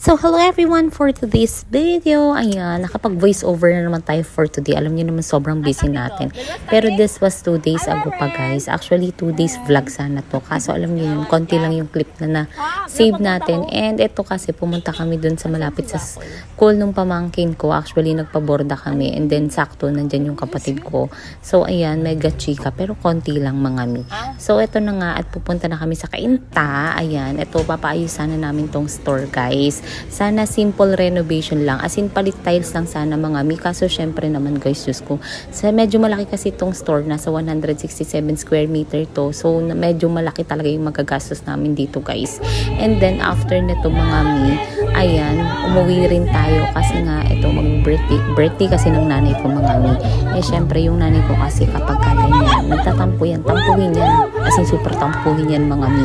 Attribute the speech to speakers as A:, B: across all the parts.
A: So, hello everyone for today's video. Ayan, nakapag voice over na naman tayo for today. Alam niyo naman sobrang busy natin. Pero this was 2 days ago pa guys. Actually, 2 days vlog sana to. Kaso alam niyo yun, konti lang yung clip na save natin. And ito kasi pumunta kami dun sa malapit sa school nung pamangkin ko. Actually, nagpaborda kami. And then sakto, nandyan yung kapatid ko. So, ayan, mega chika. Pero konti lang mga mi. So, ito na nga at pupunta na kami sa Cainta. Ayan, ito papaayos sana namin tong store guys. Sana simple renovation lang. As in, palit tiles lang sana mga mi. Kaso, syempre naman guys, Diyos ko. Medyo malaki kasi itong store. Nasa 167 square meter to. So, medyo malaki talaga yung magagastos namin dito guys. And then, after nito mga mi, ayan, umuwi rin tayo. Kasi nga, ito mag-birthday kasi ng nanay ko mga mi. Eh, syempre, yung nanay ko kasi kapag ganyan, nagtatampo yan. Tampuhin yan. As in, super tampuhin yan mga mi.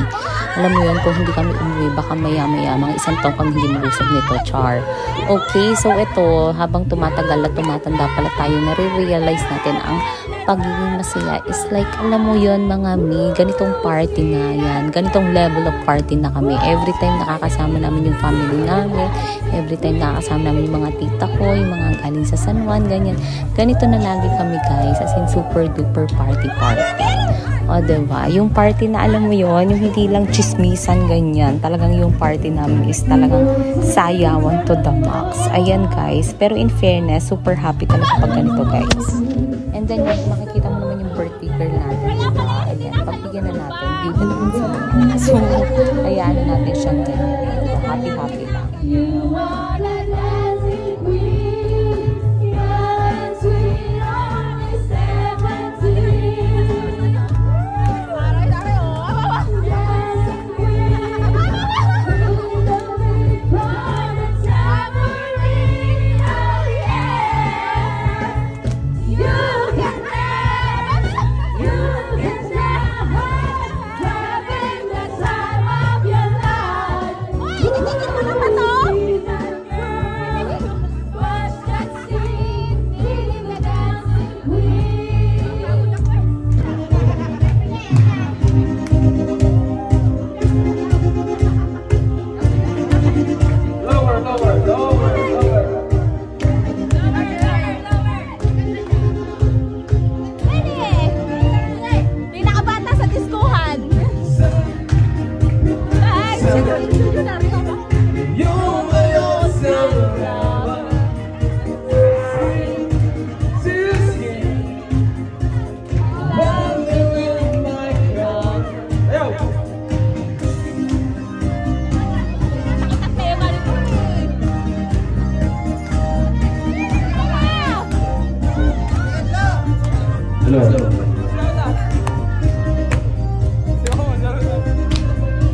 A: Alam mo yun, kung hindi kami umuwi, baka maya-maya, mga isang taong kami hindi mag-usap nito, char. Okay, so ito, habang tumatagal at tumatanda pala tayo, nare-realize natin ang pagiging masaya is like, alam mo yun mga mi, ganitong party na yan, ganitong level of party na kami. Every time nakakasama namin yung family namin, every time nakakasama namin yung mga tita ko, yung mga galing sa San Juan, ganyan. Ganito na lagi kami guys, as in super duper party. O, diba? Yung party na alam mo yon, yung hindi lang chismisan ganyan. Talagang yung party namin is talagang sayawan to the max. Ayan guys. Pero in fairness, super happy talaga pag ganito guys. And then makikita mo naman yung birthday girl natin. Diba? Ayan. Pagbigyan na natin. Dito naman sa mga. So, ayan na natin siyang ganyan. Happy lang.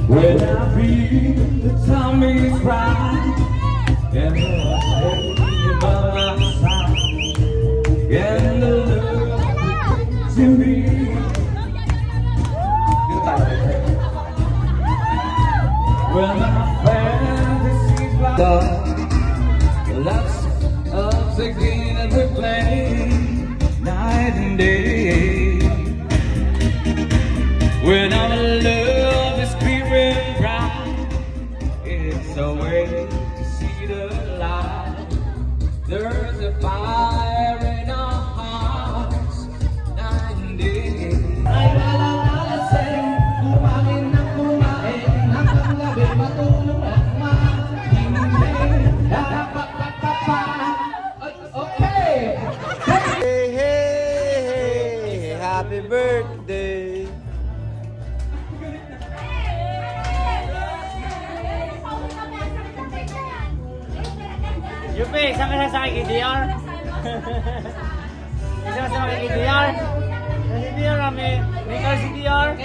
B: When I feel the time is right, and the way by my side, and the love to me. When my fantasies like lots of the game that we play night and day. When I'm alone, a way to see the light. There's a fire in our hearts night and day. Ay malalalasing, kumain na kumain, nakanglabi matulog at mahimim. Okay!
C: Hey, hey, hey, happy birthday!
D: Yupi, saan ka sasakay kay DR? Isa ka sasakay kay DR? Si DR may car si DR?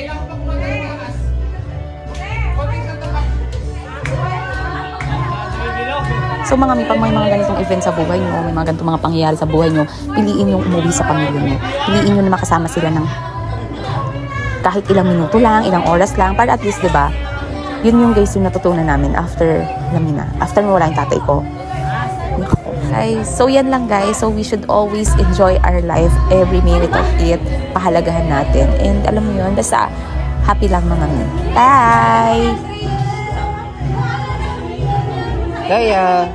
A: So mga pag may mga ganitong event sa buhay nyo, may mga ganitong mga pangyayari sa buhay nyo, piliin yung umuwi sa pamilya nyo. Piliin nyo na makasama sila ng kahit ilang minuto lang, ilang oras lang, para at least, diba, yun yung guys yung natutunan namin after mawala yung tatay ko. Okay, so yan lang guys. So we should always enjoy our life, every minute of it. Pahalagahan natin. And alam mo yun, basta happy lang mga mi. Bye!
C: Kaya.